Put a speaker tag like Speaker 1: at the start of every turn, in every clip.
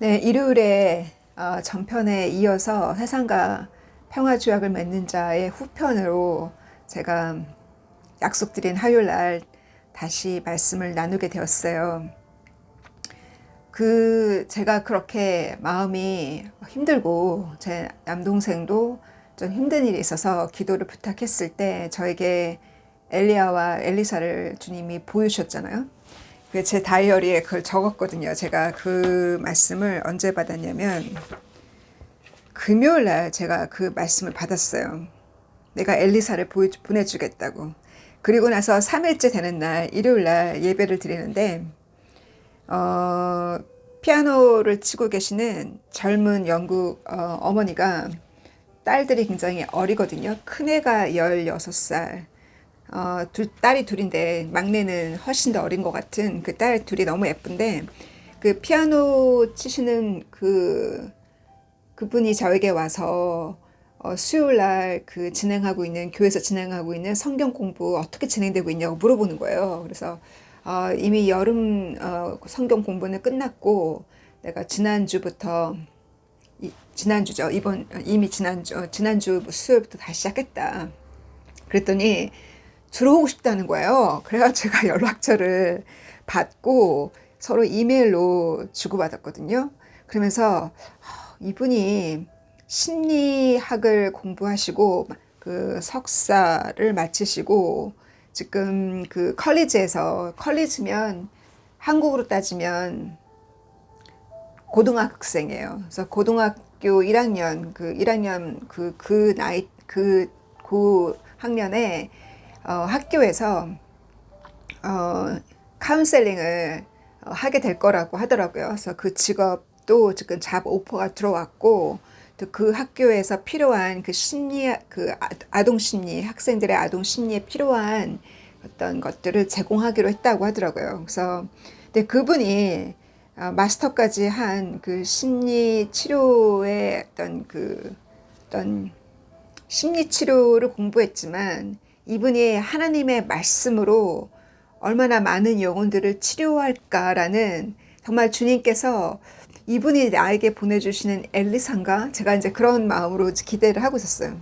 Speaker 1: 네, 일요일에 전편에 이어서 세상과 평화조약을 맺는 자의 후편으로 제가 약속드린 화요일 날 다시 말씀을 나누게 되었어요. 제가 그렇게 마음이 힘들고 제 남동생도 좀 힘든 일이 있어서 기도를 부탁했을 때 저에게 엘리야와 엘리사를 주님이 보여주셨잖아요. 제 다이어리에 그걸 적었거든요. 제가 그 말씀을 언제 받았냐면 금요일 날 제가 그 말씀을 받았어요. 내가 엘리사를 보내주겠다고. 그리고 나서 3일째 되는 날 일요일 날 예배를 드리는데 피아노를 치고 계시는 젊은 영국 어머니가 딸들이 굉장히 어리거든요. 큰애가 16살, 딸이 둘인데 막내는 훨씬 더 어린 것 같은 그 딸 둘이 너무 예쁜데 그 피아노 치시는 그분이 저에게 와서 수요일 날 교회에서 진행하고 있는 성경 공부 어떻게 진행되고 있냐고 물어보는 거예요. 그래서 이미 여름 성경 공부는 끝났고 내가 지난주죠. 이미 지난주 수요일부터 다시 시작했다. 그랬더니 들어오고 싶다는 거예요. 그래가지고 제가 연락처를 받고 서로 이메일로 주고받았거든요. 그러면서 이분이 심리학을 공부하시고 그 석사를 마치시고 지금 그 컬리지면 한국으로 따지면 고등학생이에요. 그래서 고등학교 1학년 그 학년에 학교에서 카운셀링을 하게 될 거라고 하더라고요. 그래서 그 직업도 지금 잡 오퍼가 들어왔고 또 그 학교에서 필요한 아동 심리, 학생들의 아동 심리에 필요한 어떤 것들을 제공하기로 했다고 하더라고요. 그래서 근데 그분이 마스터까지 한 그 심리 치료의 어떤 심리 치료를 공부했지만 이분이 하나님의 말씀으로 얼마나 많은 영혼들을 치료할까라는 정말 주님께서 이분이 나에게 보내주시는 엘리사인가? 제가 이제 그런 마음으로 기대를 하고 있었어요.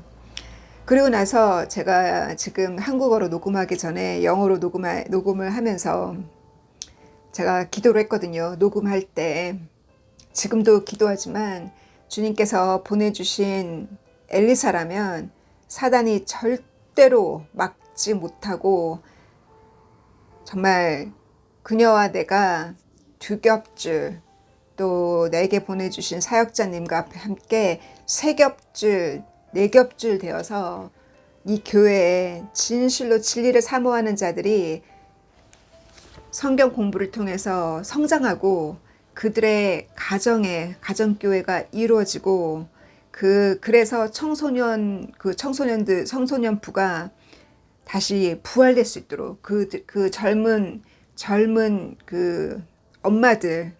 Speaker 1: 그리고 나서 제가 지금 한국어로 녹음하기 전에 영어로 녹음을 하면서 제가 기도를 했거든요. 녹음할 때. 지금도 기도하지만 주님께서 보내주신 엘리사라면 사단이 절대로 막지 못하고 정말 그녀와 내가 두 겹줄 또 내게 보내주신 사역자님과 함께 세 겹줄, 네 겹줄 되어서 이 교회에 진실로 진리를 사모하는 자들이 성경 공부를 통해서 성장하고 그들의 가정교회가 이루어지고 그래서 청소년부가 다시 부활될 수 있도록 그 젊은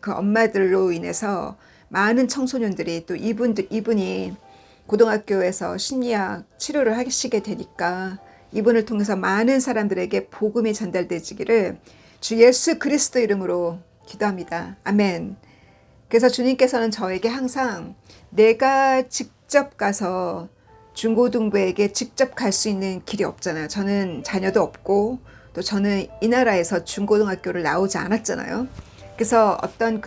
Speaker 1: 엄마들로 인해서 많은 청소년들이 또 이분이 고등학교에서 심리학 치료를 하시게 되니까 이분을 통해서 많은 사람들에게 복음이 전달되지기를 주 예수 그리스도 이름으로 기도합니다. 아멘. 그래서 주님께서는 저에게 항상 내가 직접 가서 중고등부에게 직접 갈 수 있는 길이 없잖아요. 저는 자녀도 없고 또 저는 이 나라에서 중고등학교를 나오지 않았잖아요. 그래서 어떤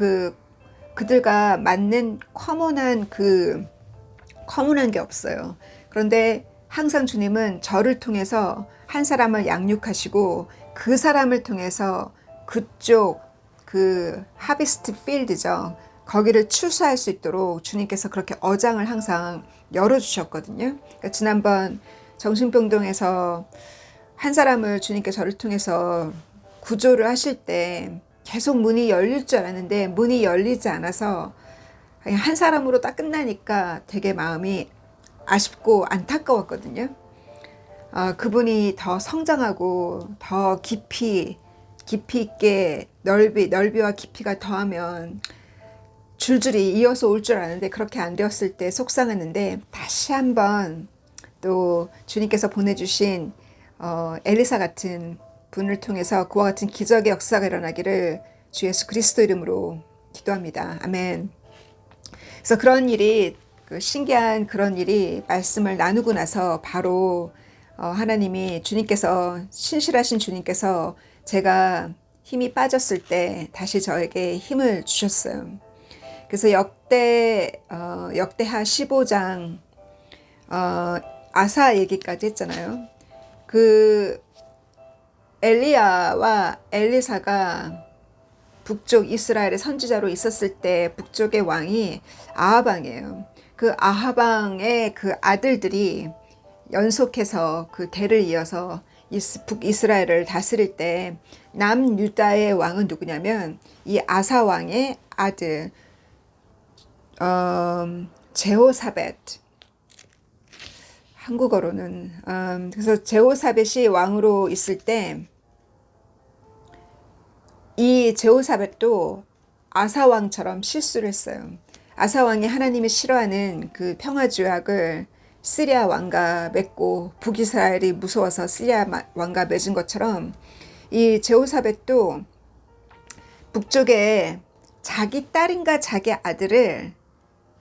Speaker 1: 그들과 맞는 커먼한 게 없어요. 그런데 항상 주님은 저를 통해서 한 사람을 양육하시고 그 사람을 통해서 그쪽 하비스트 필드죠. 거기를 출소할 수 있도록 주님께서 그렇게 어장을 항상 열어주셨거든요. 그러니까 지난번 정신병동에서 한 사람을 주님께 저를 통해서 구조를 하실 때 계속 문이 열릴 줄 알았는데 문이 열리지 않아서 그냥 한 사람으로 딱 끝나니까 되게 마음이 아쉽고 안타까웠거든요. 그분이 더 성장하고 더 깊이 있게 넓이와 깊이가 더하면 줄줄이 이어서 올 줄 아는데 그렇게 안 되었을 때 속상했는데 다시 한번 또 주님께서 보내주신 엘리사 같은 분을 통해서 그와 같은 기적의 역사가 일어나기를 주 예수 그리스도 이름으로 기도합니다. 아멘. 그래서 그런 일이 신기한 그런 일이 말씀을 나누고 나서 바로 하나님이 주님께서 신실하신 주님께서 제가 힘이 빠졌을 때 다시 저에게 힘을 주셨어요. 그래서 역대하 15장 아사 얘기까지 했잖아요. 그 엘리야와 엘리사가 북쪽 이스라엘의 선지자로 있었을 때 북쪽의 왕이 아하방이에요. 그 아하방의 그 아들들이 연속해서 그 대를 이어서 북이스라엘을 다스릴 때 남유다의 왕은 누구냐면 이 아사 왕의 아들 제호사벳, 한국어로는 그래서 제호사벳이 왕으로 있을 때 이 제호사벳도 아사왕처럼 실수를 했어요. 아사왕이 하나님이 싫어하는 그 평화조약을 시리아 왕과 맺고 북이스라엘이 무서워서 시리아 왕과 맺은 것처럼 이 제호사벳도 북쪽에 자기 딸인가 자기 아들을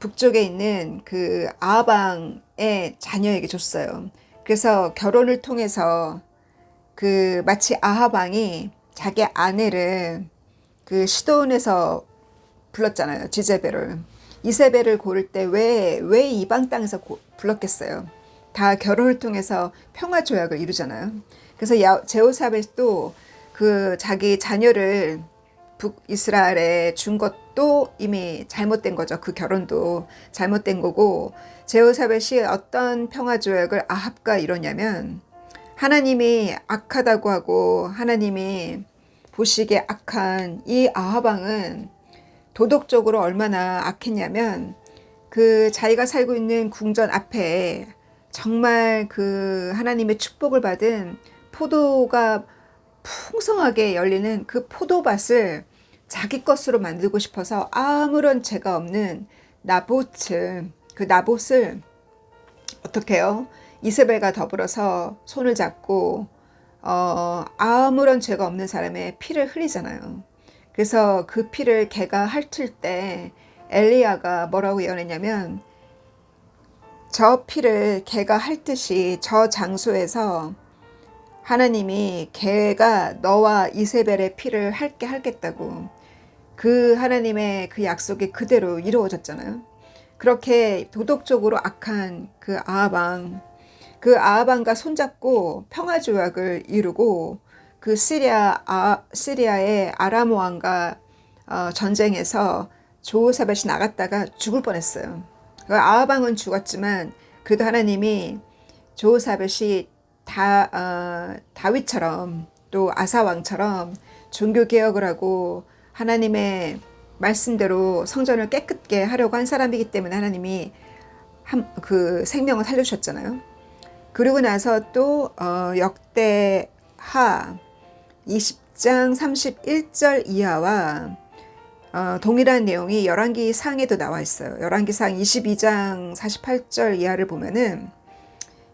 Speaker 1: 북쪽에 있는 그 아하방의 자녀에게 줬어요. 그래서 결혼을 통해서 그 마치 아하방이 자기 아내를 그 시돈에서 불렀잖아요. 지제벨을. 이세벨을 고를 때 왜 이방 땅에서 불렀겠어요. 다 결혼을 통해서 평화 조약을 이루잖아요. 그래서 제호사벳도 그 자기 자녀를 북이스라엘에 준 것도 이미 잘못된 거죠. 그 결혼도 잘못된 거고, 제호사벳이 어떤 평화 조약을 아합과 이뤘냐면 하나님이 악하다고 하고 하나님이 보시기에 악한 이 아하방은 도덕적으로 얼마나 악했냐면 그 자기가 살고 있는 궁전 앞에 정말 그 하나님의 축복을 받은 포도가 풍성하게 열리는 그 포도밭을 자기 것으로 만들고 싶어서 아무런 죄가 없는 그 나봇을 어떻게 해요? 이세벨과 더불어서 손을 잡고 아무런 죄가 없는 사람의 피를 흘리잖아요. 그래서 그 피를 걔가 핥을 때 엘리야가 뭐라고 예언했냐면 저 피를 걔가 핥듯이 저 장소에서 하나님이 걔가 너와 이세벨의 피를 하겠다고 그 하나님의 그 약속이 그대로 이루어졌잖아요. 그렇게 도덕적으로 악한 그 아하방과 손잡고 평화조약을 이루고 그 시리아의 아람 왕과 전쟁에서 제호사벳이 나갔다가 죽을 뻔했어요. 아하방은 죽었지만 그래도 하나님이 제호사벳이 다윗처럼 또 아사 왕처럼 종교 개혁을 하고 하나님의 말씀대로 성전을 깨끗게 하려고 한 사람이기 때문에 하나님이 그 생명을 살려주셨잖아요. 그리고 나서 또 역대하 20장 31절 이하와 동일한 내용이 열왕기상에도 나와 있어요. 열왕기상 22장 48절 이하를 보면은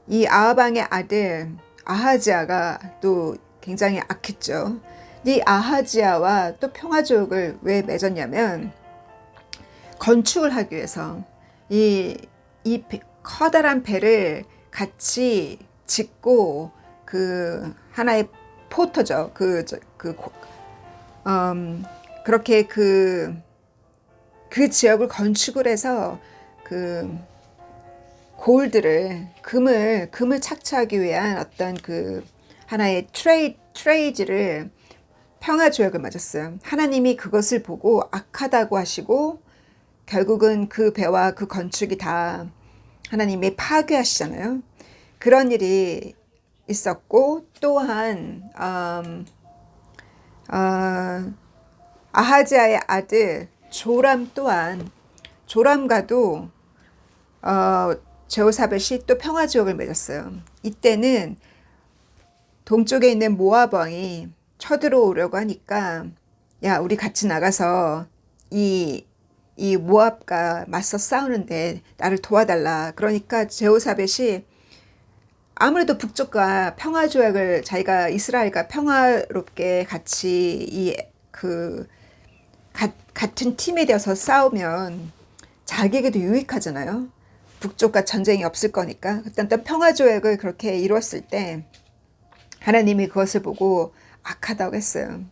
Speaker 1: 이 아하방의 아들 아하지야가 또 굉장히 악했죠. 이 아하지야와 또 평화조약을 왜 맺었냐면 건축을 하기 위해서 이 커다란 배를 같이 짓고 그 하나의 포터죠. 그렇게 그 지역을 건축을 해서 그 골드를 금을 착취하기 위한 어떤 그 하나의 트레이드를 평화조약을 맺었어요. 하나님이 그것을 보고 악하다고 하시고 결국은 그 배와 그 건축이 다 하나님이 파괴하시잖아요. 그런 일이 있었고 또한 아하지야의 아들 조람 또한 조람과도 제호사벳이 또 평화조약을 맺었어요. 이때는 동쪽에 있는 모압 왕이 쳐들어오려고 하니까 야 우리 같이 나가서 이 모압과 맞서 싸우는데 나를 도와달라. 그러니까 제호사벳이 아무래도 북쪽과 평화조약을 자기가 이스라엘과 평화롭게 같이 같은 팀이 되어서 싸우면 자기에게도 유익하잖아요. 북쪽과 전쟁이 없을 거니까. 일단 또 평화조약을 그렇게 이루었을 때 하나님이 그것을 보고 악하다고 했어요.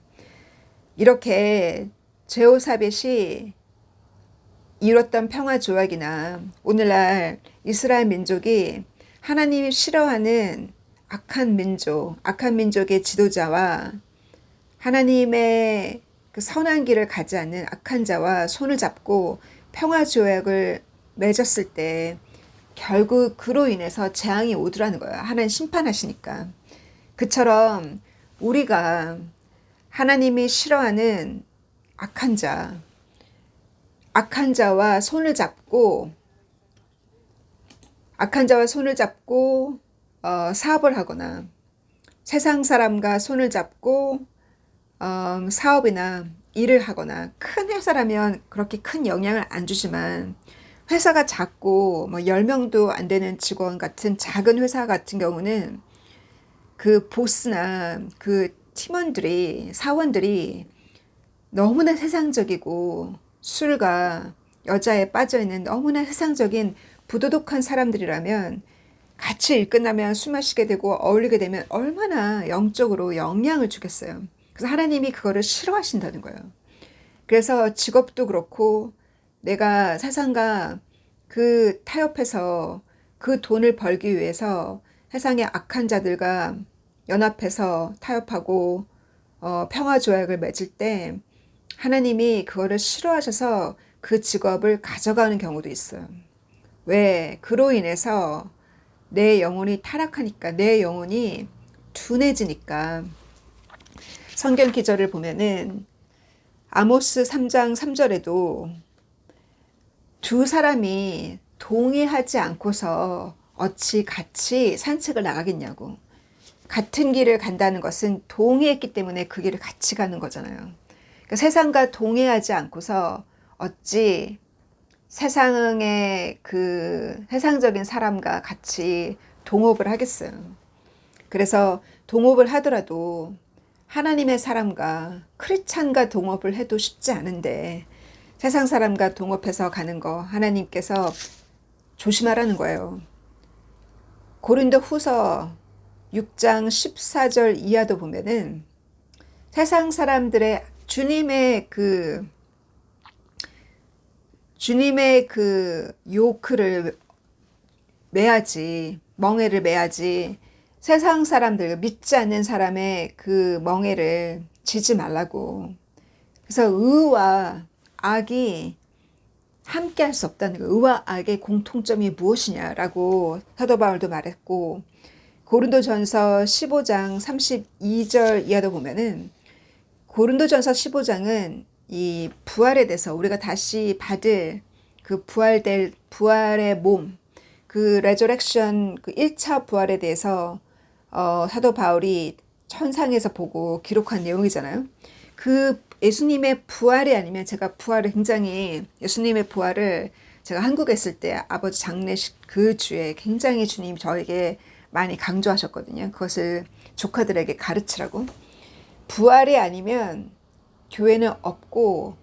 Speaker 1: 이렇게 제호사벳이 이뤘던 평화조약이나 오늘날 이스라엘 민족이 하나님이 싫어하는 악한 민족의 지도자와 하나님의 그 선한 길을 가지 않는 악한 자와 손을 잡고 평화조약을 맺었을 때 결국 그로 인해서 재앙이 오더라는 거예요. 하나님 심판하시니까. 그처럼 우리가 하나님이 싫어하는 악한 자와 손을 잡고 사업을 하거나 세상 사람과 손을 잡고 사업이나 일을 하거나, 큰 회사라면 그렇게 큰 영향을 안 주지만 회사가 작고 뭐 10명도 안 되는 직원 같은 작은 회사 같은 경우는 그 보스나 그 팀원들이, 사원들이 너무나 세상적이고 술과 여자에 빠져있는 너무나 세상적인 부도덕한 사람들이라면 같이 일 끝나면 술 마시게 되고 어울리게 되면 얼마나 영적으로 영향을 주겠어요. 그래서 하나님이 그거를 싫어하신다는 거예요. 그래서 직업도 그렇고 내가 세상과 그 타협해서 그 돈을 벌기 위해서 세상의 악한 자들과 연합해서 타협하고 평화조약을 맺을 때 하나님이 그거를 싫어하셔서 그 직업을 가져가는 경우도 있어요. 왜? 그로 인해서 내 영혼이 타락하니까, 내 영혼이 둔해지니까. 성경 기절을 보면은 아모스 3장 3절에도 두 사람이 동의하지 않고서 어찌 같이 산책을 나가겠냐고. 같은 길을 간다는 것은 동의했기 때문에 그 길을 같이 가는 거잖아요. 그러니까 세상과 동의하지 않고서 어찌 세상의 그 세상적인 사람과 같이 동업을 하겠어요. 그래서 동업을 하더라도 하나님의 사람과 크리스찬과 동업을 해도 쉽지 않은데 세상 사람과 동업해서 가는 거 하나님께서 조심하라는 거예요. 고린도 후서 6장 14절 이하도 보면은 세상 사람들의 주님의 그 요크를 매야지, 멍에를 매야지, 세상 사람들, 믿지 않는 사람의 그 멍에를 지지 말라고. 그래서 의와 악이 함께 할 수 없다는 거예요. 의와 악의 공통점이 무엇이냐라고 사도 바울도 말했고, 고린도전서 15장 32절 이하도 보면은 고린도전서 15장은 이 부활에 대해서 우리가 다시 받을 그 부활의 몸, 그 레저렉션, 그 1차 부활에 대해서 사도 바울이 천상에서 보고 기록한 내용이잖아요. 그 예수님의 부활이 아니면, 제가 부활을 굉장히, 예수님의 부활을 제가 한국에 있을 때 아버지 장례식 그 주에 굉장히 주님 저에게 많이 강조하셨거든요. 그것을 조카들에게 가르치라고. 부활이 아니면 교회는 없고,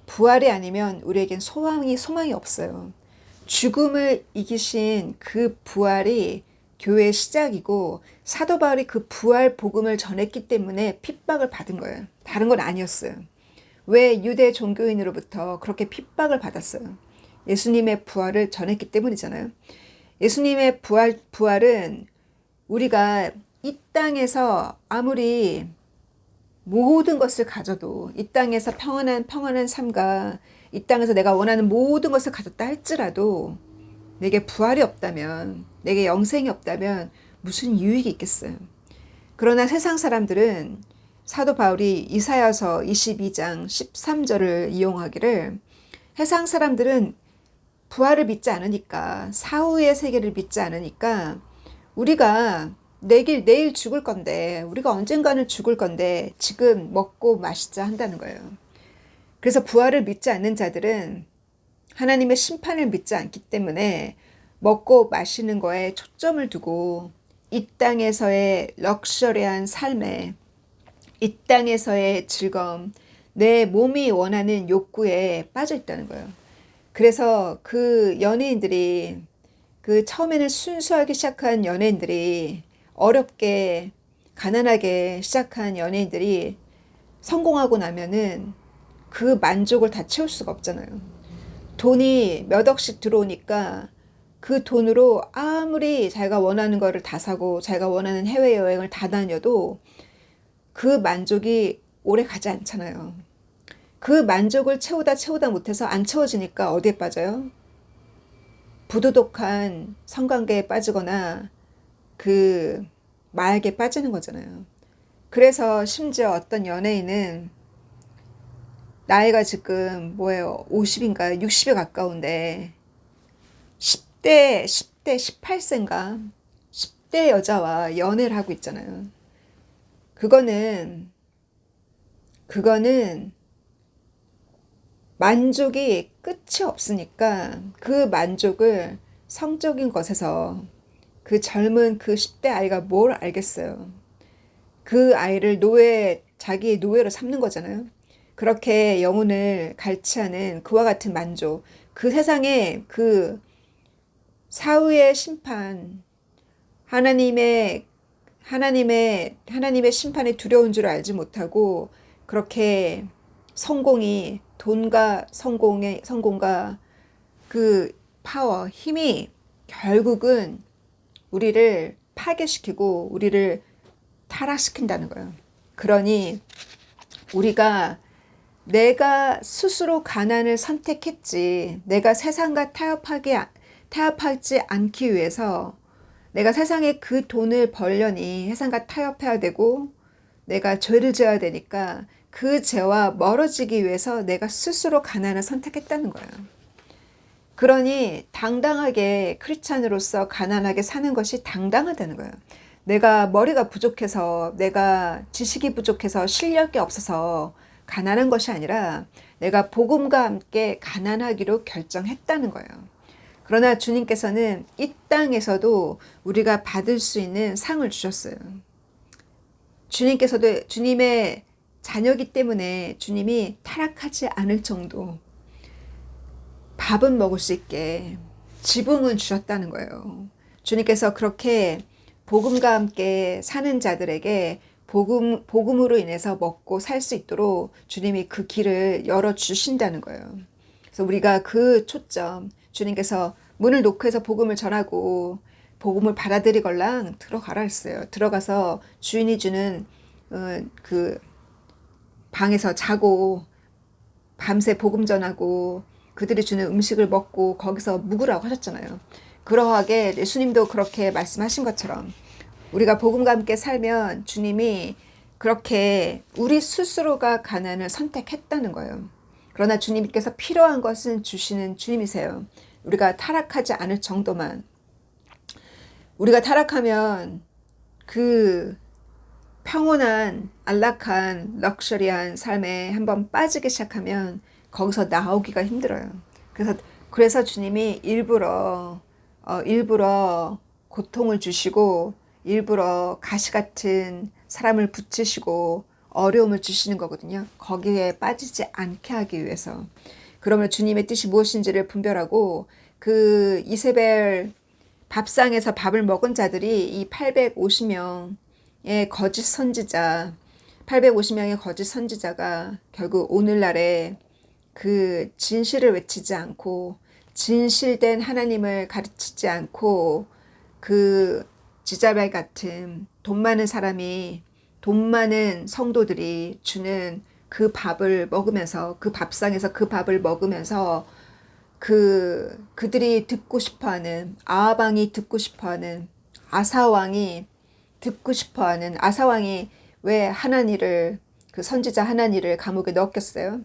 Speaker 1: 부활이 아니면 우리에겐 소망이 없어요. 죽음을 이기신 그 부활이 교회의 시작이고, 사도 바울이 그 부활 복음을 전했기 때문에 핍박을 받은 거예요. 다른 건 아니었어요. 왜 유대 종교인으로부터 그렇게 핍박을 받았어요? 예수님의 부활을 전했기 때문이잖아요. 예수님의 부활은 우리가 이 땅에서 아무리 모든 것을 가져도, 이 땅에서 평안한 삶과 이 땅에서 내가 원하는 모든 것을 가졌다 할지라도 내게 부활이 없다면, 내게 영생이 없다면 무슨 유익이 있겠어요. 그러나 세상 사람들은 사도 바울이 이사야서 22장 13절을 이용하기를, 세상 사람들은 부활을 믿지 않으니까, 사후의 세계를 믿지 않으니까 우리가 내일 죽을 건데, 우리가 언젠가는 죽을 건데 지금 먹고 마시자 한다는 거예요. 그래서 부활을 믿지 않는 자들은 하나님의 심판을 믿지 않기 때문에 먹고 마시는 거에 초점을 두고 이 땅에서의 럭셔리한 삶에, 이 땅에서의 즐거움, 내 몸이 원하는 욕구에 빠져 있다는 거예요. 그래서 그 연예인들이, 그 처음에는 순수하게 시작한 연예인들이, 어렵게 가난하게 시작한 연예인들이 성공하고 나면은 그 만족을 다 채울 수가 없잖아요. 돈이 몇 억씩 들어오니까 그 돈으로 아무리 자기가 원하는 거를 다 사고 자기가 원하는 해외여행을 다 다녀도 그 만족이 오래 가지 않잖아요. 그 만족을 채우다 못해서 안 채워지니까 어디에 빠져요? 부도덕한 성관계에 빠지거나 그 마약에 빠지는 거잖아요. 그래서 심지어 어떤 연예인은 나이가 지금 뭐예요? 50인가 60에 가까운데 10대, 18세인가? 10대 여자와 연애를 하고 있잖아요. 그거는 만족이 끝이 없으니까 그 만족을 성적인 것에서, 그 젊은 그 10대 아이가 뭘 알겠어요. 그 아이를 자기의 노예로 삼는 거잖아요. 그렇게 영혼을 갈취하는 그와 같은 만족, 그 세상에 그 사후의 심판, 하나님의 심판이 두려운 줄 알지 못하고 그렇게 돈과 성공과 그 파워, 힘이 결국은 우리를 파괴시키고 우리를 타락시킨다는 거예요. 그러니 우리가 내가 스스로 가난을 선택했지, 내가 세상과 타협하지 않기 위해서 내가 세상에 그 돈을 벌려니 세상과 타협해야 되고 내가 죄를 지어야 되니까 그 죄와 멀어지기 위해서 내가 스스로 가난을 선택했다는 거예요. 그러니 당당하게 크리스찬으로서 가난하게 사는 것이 당당하다는 거예요. 내가 머리가 부족해서, 내가 지식이 부족해서, 실력이 없어서 가난한 것이 아니라 내가 복음과 함께 가난하기로 결정했다는 거예요. 그러나 주님께서는 이 땅에서도 우리가 받을 수 있는 상을 주셨어요. 주님께서도 주님의 자녀이기 때문에 주님이 타락하지 않을 정도 밥은 먹을 수 있게 지붕을 주셨다는 거예요. 주님께서 그렇게 복음과 함께 사는 자들에게 복음으로 인해서 먹고 살 수 있도록 주님이 그 길을 열어주신다는 거예요. 그래서 우리가 그 초점, 주님께서 문을 놓고 해서 복음을 전하고 복음을 받아들이걸랑 들어가라 했어요. 들어가서 주인이 주는 그 방에서 자고 밤새 복음 전하고 그들이 주는 음식을 먹고 거기서 묵으라고 하셨잖아요. 그러하게 예수님도 그렇게 말씀하신 것처럼 우리가 복음과 함께 살면 주님이 그렇게 우리 스스로가 가난을 선택했다는 거예요. 그러나 주님께서 필요한 것은 주시는 주님이세요. 우리가 타락하지 않을 정도만. 우리가 타락하면 그 평온한 안락한 럭셔리한 삶에 한번 빠지기 시작하면 거기서 나오기가 힘들어요. 그래서 주님이 일부러 고통을 주시고 일부러 가시 같은 사람을 붙이시고 어려움을 주시는 거거든요. 거기에 빠지지 않게 하기 위해서. 그러면 주님의 뜻이 무엇인지를 분별하고 그 이세벨 밥상에서 밥을 먹은 자들이 이 850명의 거짓 선지자가 결국 오늘날에 그 진실을 외치지 않고 진실된 하나님을 가르치지 않고 그 지자벨 같은 돈 많은 성도들이 주는 그 밥을 먹으면서, 그 밥상에서 그 밥을 먹으면서 그들이 듣고 싶어하는, 아합왕이 듣고 싶어하는, 아사왕이 왜 하나니를, 그 선지자 하나니를 감옥에 넣었겠어요?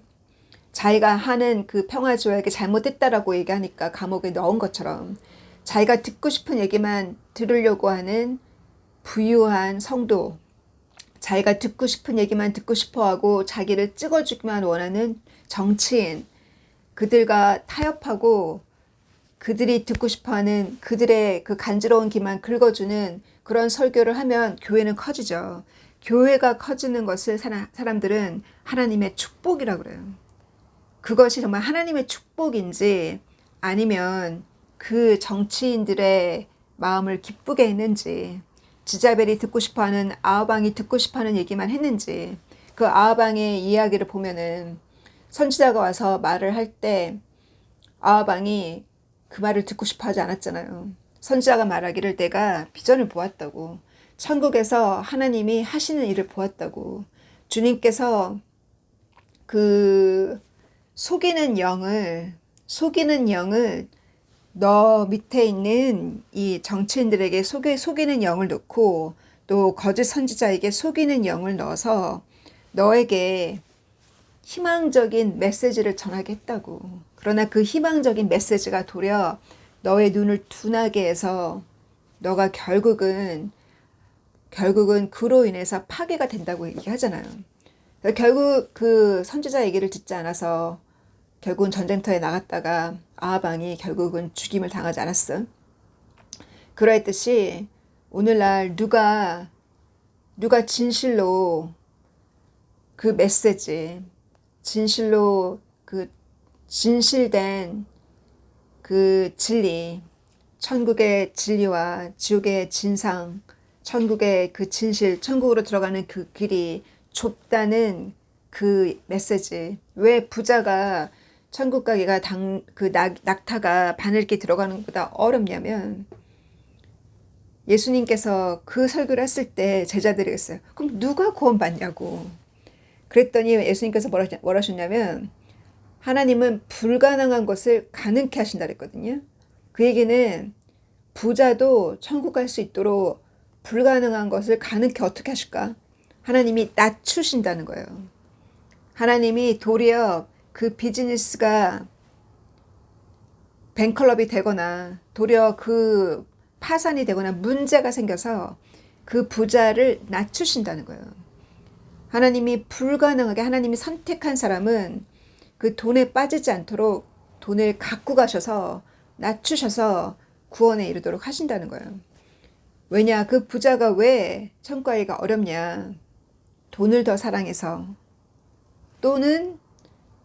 Speaker 1: 자기가 하는 그 평화조약이 잘못됐다라고 얘기하니까 감옥에 넣은 것처럼 자기가 듣고 싶은 얘기만 들으려고 하는 부유한 성도, 자기가 듣고 싶은 얘기만 듣고 싶어하고 자기를 찍어주기만 원하는 정치인, 그들과 타협하고 그들이 듣고 싶어하는 그들의 그 간지러운 귀만 긁어주는 그런 설교를 하면 교회는 커지죠. 교회가 커지는 것을 사람들은 하나님의 축복이라고 그래요. 그것이 정말 하나님의 축복인지 아니면 그 정치인들의 마음을 기쁘게 했는지, 지자벨이 듣고 싶어하는 아하방이 듣고 싶어하는 얘기만 했는지, 그 아하방의 이야기를 보면은 선지자가 와서 말을 할 때 아하방이 그 말을 듣고 싶어 하지 않았잖아요. 선지자가 말하기를 내가 비전을 보았다고, 천국에서 하나님이 하시는 일을 보았다고, 주님께서 그 속이는 영을 너 밑에 있는 이 정치인들에게 속이는 영을 넣고 또 거짓 선지자에게 속이는 영을 넣어서 너에게 희망적인 메시지를 전하게 했다고. 그러나 그 희망적인 메시지가 도리어 너의 눈을 둔하게 해서 너가 결국은 그로 인해서 파괴가 된다고 얘기하잖아요. 결국 그 선지자 얘기를 듣지 않아서 결국은 전쟁터에 나갔다가 아하방이 결국은 죽임을 당하지 않았어. 그러했듯이 오늘날 누가 진실로 그 메시지, 진실로 그 진실된 그 진리, 천국의 진리와 지옥의 진상, 천국의 그 진실, 천국으로 들어가는 그 길이 좁다는 그 메시지. 왜 부자가 천국 가기가 낙타가 바늘길 들어가는 것보다 어렵냐면, 예수님께서 그 설교를 했을 때 제자들이 했어요. 그럼 누가 구원받냐고. 그랬더니 예수님께서 뭐라 하셨냐면, 하나님은 불가능한 것을 가능케 하신다 그랬거든요. 그 얘기는 부자도 천국 갈 수 있도록 불가능한 것을 가능케 어떻게 하실까? 하나님이 낮추신다는 거예요. 하나님이 도리어 그 비즈니스가 뱅클럽이 되거나 도리어 그 파산이 되거나 문제가 생겨서 그 부자를 낮추신다는 거예요. 하나님이 불가능하게, 하나님이 선택한 사람은 그 돈에 빠지지 않도록 돈을 갖고 가셔서 낮추셔서 구원에 이르도록 하신다는 거예요. 왜냐, 그 부자가 왜 천국 가기가 어렵냐? 돈을 더 사랑해서, 또는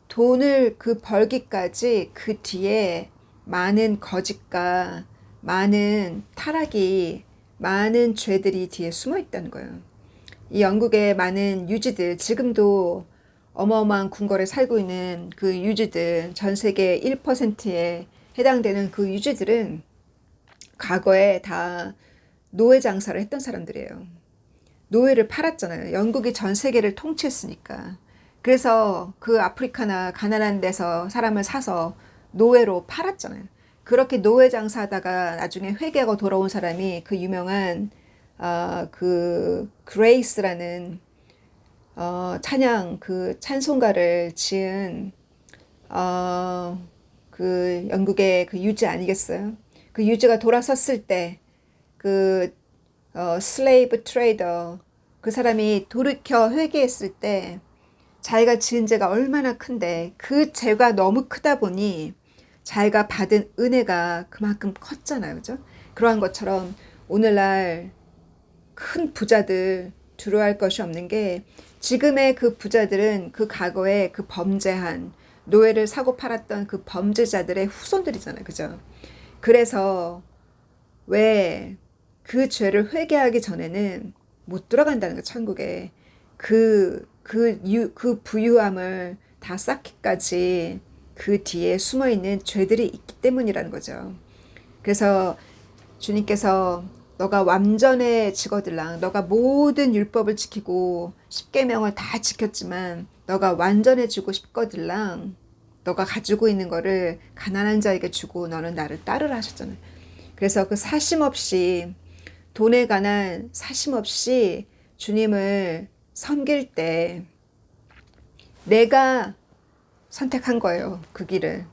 Speaker 1: 돈을 그 벌기까지 그 뒤에 많은 거짓과 많은 타락이, 많은 죄들이 뒤에 숨어 있다는 거예요. 이 영국의 많은 유지들, 지금도 어마어마한 궁궐에 살고 있는 그 유지들, 전 세계 1%에 해당되는 그 유지들은 과거에 다 노예 장사를 했던 사람들이에요. 노예를 팔았잖아요. 영국이 전 세계를 통치했으니까. 그래서 그 아프리카나 가난한 데서 사람을 사서 노예로 팔았잖아요. 그렇게 노예 장사하다가 나중에 회개하고 돌아온 사람이 그 유명한 그 그레이스라는 찬양, 그 찬송가를 지은 그 영국의 그 유지 아니겠어요? 그 유지가 돌아섰을 때 그 슬레이브 트레이더, 그 사람이 돌이켜 회개했을 때 자기가 지은 죄가 얼마나 큰데 그 죄가 너무 크다 보니 자기가 받은 은혜가 그만큼 컸잖아요. 그죠? 그러한 것처럼 오늘날 큰 부자들 두려워할 것이 없는 게, 지금의 그 부자들은 그 과거에 그 범죄한, 노예를 사고 팔았던 그 범죄자들의 후손들이잖아요. 그죠? 그래서 왜 그 죄를 회개하기 전에는 못 들어간다는 거, 천국에. 그 부유함을 다 쌓기까지 그 뒤에 숨어 있는 죄들이 있기 때문이라는 거죠. 그래서 주님께서 너가 완전해지거들랑, 너가 모든 율법을 지키고 십계명을 다 지켰지만 너가 완전해지고 싶거들랑, 너가 가지고 있는 거를 가난한 자에게 주고 너는 나를 따르라 하셨잖아요. 그래서 그 사심 없이, 돈에 관한 사심 없이 주님을 섬길 때 내가 선택한 거예요. 그 길을.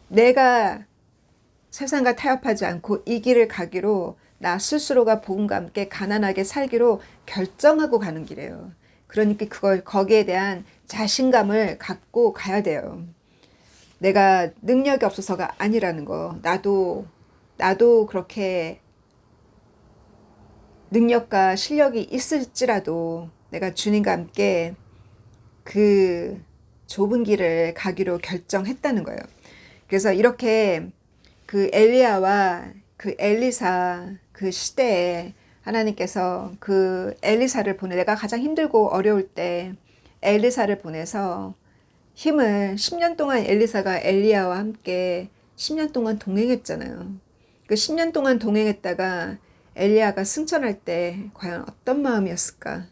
Speaker 1: 내가 세상과 타협하지 않고 이 길을 가기로, 나 스스로가 복음과 함께 가난하게 살기로 결정하고 가는 길이에요. 그러니까 거기에 대한 자신감을 갖고 가야 돼요. 내가 능력이 없어서가 아니라는 거. 나도 그렇게 능력과 실력이 있을지라도 내가 주님과 함께 그 좁은 길을 가기로 결정했다는 거예요. 그래서 이렇게 그 엘리야와 그 엘리사 그 시대에 하나님께서 그 엘리사를 보내, 내가 가장 힘들고 어려울 때 엘리사를 보내서 힘을 10년 동안 엘리사가 엘리야와 함께 10년 동안 동행했잖아요. 그 10년 동안 동행했다가 엘리야가 승천할 때 과연 어떤 마음이었을까?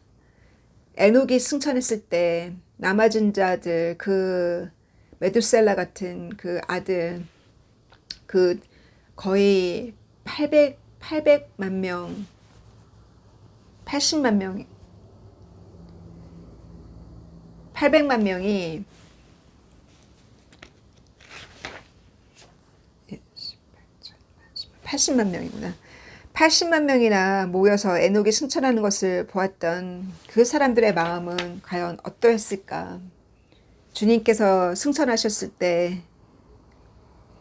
Speaker 1: 에녹이 승천했을 때 남아진 자들, 그 메두셀라 같은 그 아들, 그 거의 800만 명, 80만 명, 800만 명이 80만 명이구나. 80만 명이나 모여서 에녹이 승천하는 것을 보았던 그 사람들의 마음은 과연 어떠했을까? 주님께서 승천하셨을 때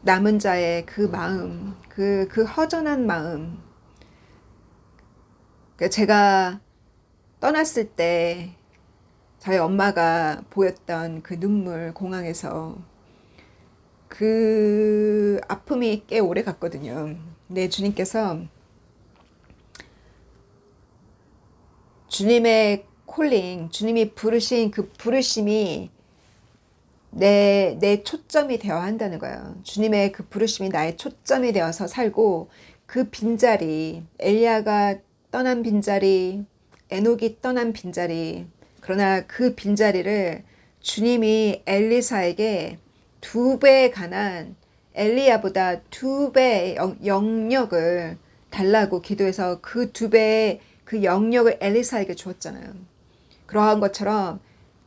Speaker 1: 남은 자의 그 마음, 그 허전한 마음. 제가 떠났을 때 저희 엄마가 보였던 그 눈물, 공항에서 그 아픔이 꽤 오래 갔거든요. 근데 주님께서 주님의 콜링, 주님이 부르신 그 부르심이 내 초점이 되어야 한다는 거예요. 주님의 그 부르심이 나의 초점이 되어서 살고, 그 빈자리, 엘리야가 떠난 빈자리, 에녹이 떠난 빈자리, 그러나 그 빈자리를 주님이 엘리사에게 2배 가난, 엘리야보다 2배 영역을 달라고 기도해서 그 2배의 그 영역을 엘리사에게 주었잖아요. 그러한 것처럼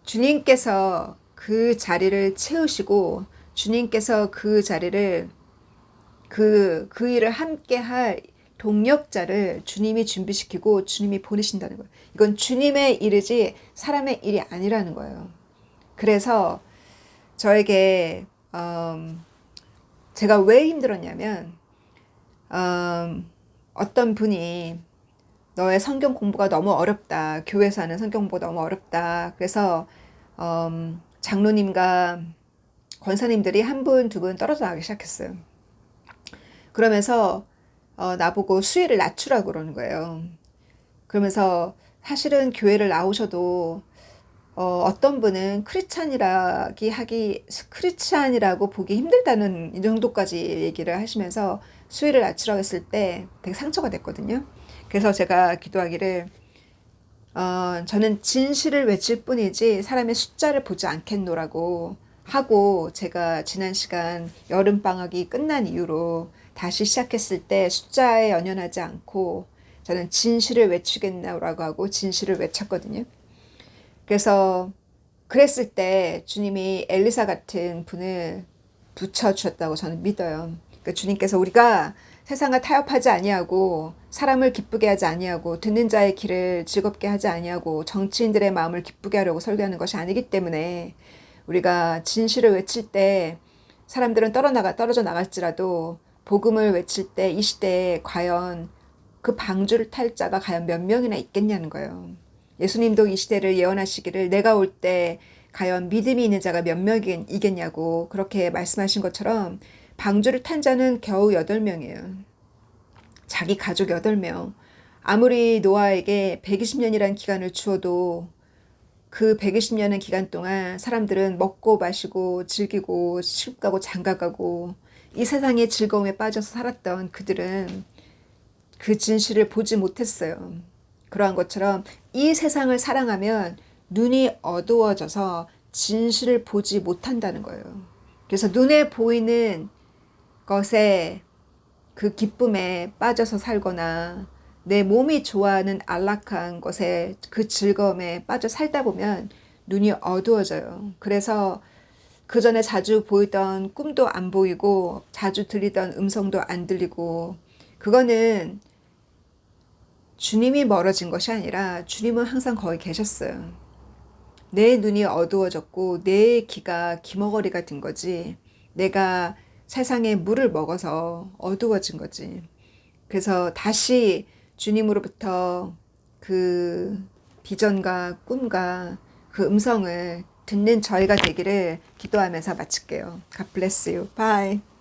Speaker 1: 주님께서 그 자리를 채우시고, 주님께서 그 자리를 그 일을 함께 할 동력자를 주님이 준비시키고 주님이 보내신다는 거예요. 이건 주님의 일이지 사람의 일이 아니라는 거예요. 그래서 저에게 제가 왜 힘들었냐면, 어떤 분이 너의 성경 공부가 너무 어렵다, 교회에서 하는 성경 공부가 너무 어렵다, 그래서 장로님과 권사님들이 한 분, 두 분 떨어져 나가기 시작했어요. 그러면서 나보고 수위를 낮추라고 그러는 거예요. 그러면서 사실은 교회를 나오셔도 어떤 분은 크리스찬이라고 보기 힘들다는 이 정도까지 얘기를 하시면서 수위를 낮추라고 했을 때 되게 상처가 됐거든요. 그래서 제가 기도하기를, 저는 진실을 외칠 뿐이지 사람의 숫자를 보지 않겠노라고 하고, 제가 지난 시간 여름방학이 끝난 이후로 다시 시작했을 때 숫자에 연연하지 않고 저는 진실을 외치겠나라고 하고 진실을 외쳤거든요. 그래서 그랬을 때 주님이 엘리사 같은 분을 붙여주셨다고 저는 믿어요. 그러니까 주님께서 우리가 세상을 타협하지 아니하고, 사람을 기쁘게 하지 아니하고, 듣는 자의 귀를 즐겁게 하지 아니하고, 정치인들의 마음을 기쁘게 하려고 설교하는 것이 아니기 때문에, 우리가 진실을 외칠 때 사람들은 떨어져 나갈지라도 복음을 외칠 때 이 시대에 과연 그 방주를 탈 자가 과연 몇 명이나 있겠냐는 거예요. 예수님도 이 시대를 예언하시기를 내가 올 때 과연 믿음이 있는 자가 몇 명이겠냐고 그렇게 말씀하신 것처럼, 방주를 탄 자는 겨우 8명이에요. 자기 가족 8명. 아무리 노아에게 120년이란 기간을 주어도 그 120년의 기간 동안 사람들은 먹고 마시고 즐기고 시집 가고 장가 가고 이 세상의 즐거움에 빠져서 살았던 그들은 그 진실을 보지 못했어요. 그러한 것처럼 이 세상을 사랑하면 눈이 어두워져서 진실을 보지 못한다는 거예요. 그래서 눈에 보이는 것에 그 기쁨에 빠져서 살거나 내 몸이 좋아하는 안락한 것에 그 즐거움에 빠져 살다 보면 눈이 어두워져요. 그래서 그 전에 자주 보이던 꿈도 안 보이고 자주 들리던 음성도 안 들리고, 그거는 주님이 멀어진 것이 아니라 주님은 항상 거기 계셨어요. 내 눈이 어두워졌고 내 귀가 기머거리가 된 거지, 내가 세상에 물을 먹어서 어두워진 거지. 그래서 다시 주님으로부터 그 비전과 꿈과 그 음성을 듣는 저희가 되기를 기도하면서 마칠게요. God bless you. Bye.